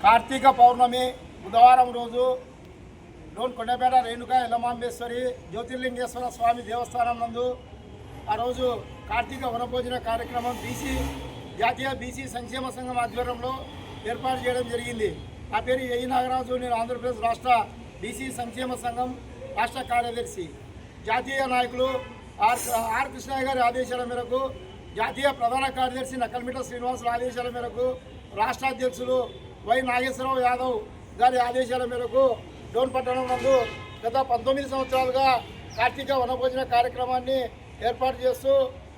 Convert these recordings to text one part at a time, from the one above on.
కార్తీక పౌర్ణమి బుధవారం రోజు డోన్ కొండపేట రేణుకా ఎల్లమాంబేశ్వరి జ్యోతిర్లింగేశ్వర స్వామి దేవస్థానం నందు ఆ రోజు కార్తీక వనభోజన కార్యక్రమం జాతీయ బీసీ సంక్షేమ సంఘం ఆధ్వర్యంలో ఏర్పాటు చేయడం జరిగింది. నా పేరు ఏఈ నాగరాజు. నేను ఆంధ్రప్రదేశ్ రాష్ట్ర బీసీ సంక్షేమ సంఘం రాష్ట్ర కార్యదర్శి. జాతీయ నాయకులు ఆర్ కృష్ణయ్య గారి ఆదేశాల మేరకు, జాతీయ ప్రధాన కార్యదర్శి నక్కల్మిట శ్రీనివాసుల ఆదేశాల మేరకు, రాష్ట్ర అధ్యక్షులు వై నాగేశ్వరరావు యాదవ్ గారి ఆదేశాల మేరకు డోన్ పట్టణం నందు గత 19 సంవత్సరాలుగా కార్తీక వనభోజన కార్యక్రమాన్ని ఏర్పాటు చేస్తూ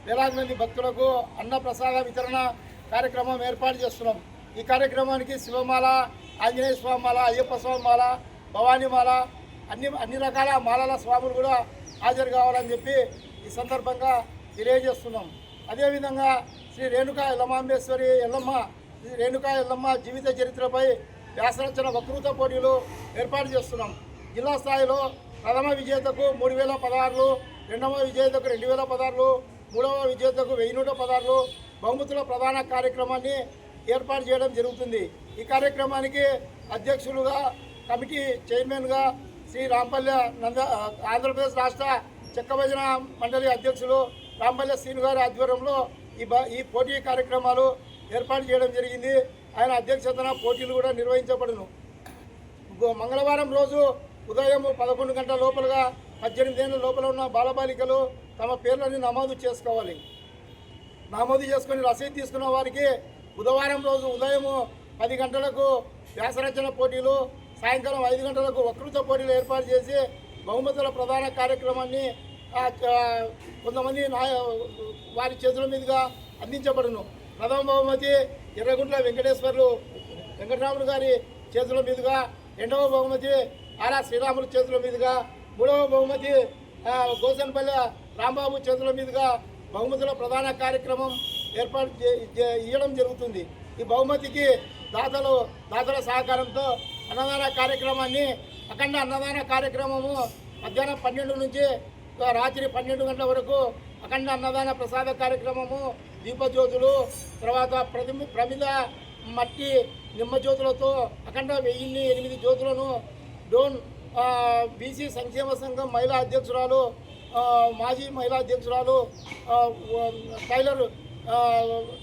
వేలాది మంది భక్తులకు అన్న ప్రసాద వితరణ కార్యక్రమం ఏర్పాటు చేస్తున్నాం. ఈ కార్యక్రమానికి శివమాల, ఆంజనేయ స్వామి మాల, అయ్యప్ప స్వామి మాల, భవానీ మాల, అన్ని రకాల మాలల స్వాములు కూడా హాజరు కావాలని చెప్పి ఈ సందర్భంగా తెలియజేస్తున్నాం. అదేవిధంగా శ్రీ రేణుకా ఎల్లమాంబేశ్వరి రేణుకా ఎల్లమ్మ జీవిత చరిత్రపై వ్యాసరచన వక్తృత్వ పోటీలు ఏర్పాటు చేస్తున్నాం. జిల్లా స్థాయిలో ప్రథమ విజేతకు 3000 పదహారులు, రెండవ విజేతకు 2000 పదహారులు, మూడవ విజేతకు 1116 బహుమతుల ప్రధాన కార్యక్రమాన్ని ఏర్పాటు చేయడం జరుగుతుంది. ఈ కార్యక్రమానికి అధ్యక్షులుగా, కమిటీ చైర్మన్గా శ్రీ రాంపల్లె ఆంధ్రప్రదేశ్ రాష్ట్ర చెక్కభజన మండలి అధ్యక్షులు రాంపల్లె శ్రీను గారి ఆధ్వర్యంలో ఈ పోటీ కార్యక్రమాలు ఏర్పాటు చేయడం జరిగింది. ఆయన అధ్యక్షతన పోటీలు కూడా నిర్వహించబడును. మంగళవారం రోజు ఉదయం 11 గంటల లోపలగా 18 ఏళ్ళ లోపల ఉన్న బాలబాలికలు తమ పేర్లని నమోదు చేసుకోవాలి. నమోదు చేసుకుని రసీదు తీసుకున్న వారికి బుధవారం రోజు ఉదయం 10 గంటలకు వ్యాసరచన పోటీలు, సాయంకాలం 5 గంటలకు వక్తృత్వ పోటీలు ఏర్పాటు చేసి బహుమతుల ప్రధాన కార్యక్రమాన్ని కొంతమంది వారి చేతుల మీదుగా అందించబడును. ప్రథమ బహుమతి ఎర్రగుంట్ల వెంకటరాములు గారి చేతుల మీదుగా, రెండవ బహుమతి ఆరా శ్రీరాములు చేతుల మీదుగా, మూడవ బహుమతి గోసన్పల్లె రాంబాబు చేతుల మీదుగా బహుమతుల ప్రధాన కార్యక్రమం ఏర్పాటు ఇవ్వడం జరుగుతుంది. ఈ బహుమతికి దాతల సహకారంతో అన్నదాన కార్యక్రమాన్ని, అఖండ అన్నదాన కార్యక్రమము మధ్యాహ్నం 12 నుంచి రాత్రి 12 గంటల వరకు అఖండ అన్నదాన ప్రసాద కార్యక్రమము, దీపజ్యోతులు, తర్వాత ప్రమిద మట్టి నిమ్మజ్యోతులతో అఖండ 1008 జ్యోతులను డోన్ బీసీ సంక్షేమ సంఘం మహిళా అధ్యక్షురాలు, మాజీ మహిళా అధ్యక్షురాలు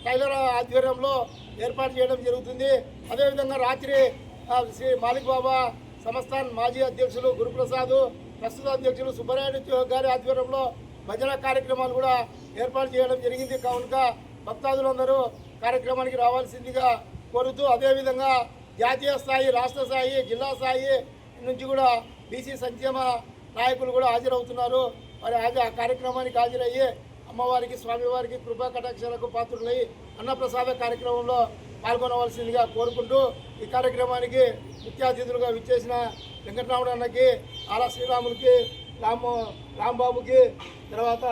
టైలర్ ఆధ్వర్యంలో ఏర్పాటు చేయడం జరుగుతుంది. అదేవిధంగా రాత్రి శ్రీ మాలిక్ బాబా సంస్థాన్ మాజీ అధ్యక్షులు గురుప్రసాద్, ప్రస్తుత అధ్యక్షులు సుబ్బరాయుడు గారి ఆధ్వర్యంలో భజన కార్యక్రమాలు కూడా ఏర్పాటు చేయడం జరిగింది. కావున భక్తాదులందరూ కార్యక్రమానికి రావాల్సిందిగా కోరుతూ, అదేవిధంగా జాతీయ స్థాయి, రాష్ట్ర స్థాయి, జిల్లా స్థాయి నుంచి కూడా బీసీ సంక్షేమ నాయకులు కూడా హాజరవుతున్నారు. మరి ఆ కార్యక్రమానికి హాజరయ్యి అమ్మవారికి, స్వామివారికి కృపా కటాక్షాలకు పాత్రులై అన్నప్రసాద కార్యక్రమంలో పాల్గొనవలసిందిగా కోరుకుంటూ, ఈ కార్యక్రమానికి ముఖ్య అతిథులుగా విచ్చేసిన వెంకటరాముడు అన్నకి, ఆలా శ్రీరాములకి, రాంబాబుకి, తర్వాత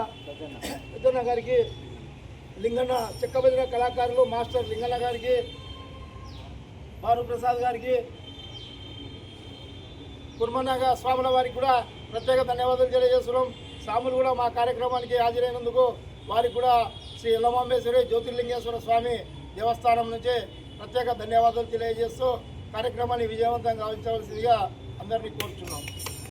పెద్దన్న గారికి, లింగన్న చెక్కబదిన కళాకారులు మాస్టర్ లింగన్న గారికి, భానుప్రసాద్ గారికి, కుర్మన్నగా స్వాముల వారికి కూడా ప్రత్యేక ధన్యవాదాలు తెలియజేస్తున్నాం. స్వాములు కూడా మా కార్యక్రమానికి హాజరైనందుకు వారికి కూడా శ్రీ ఎల్లమాంబేశ్వరి జ్యోతిర్లింగేశ్వర స్వామి దేవస్థానం నుంచి ప్రత్యేక ధన్యవాదాలు తెలియజేస్తూ కార్యక్రమాన్ని విజయవంతంగా గావించవలసిందిగా అందరినీ కోరుచున్నాం.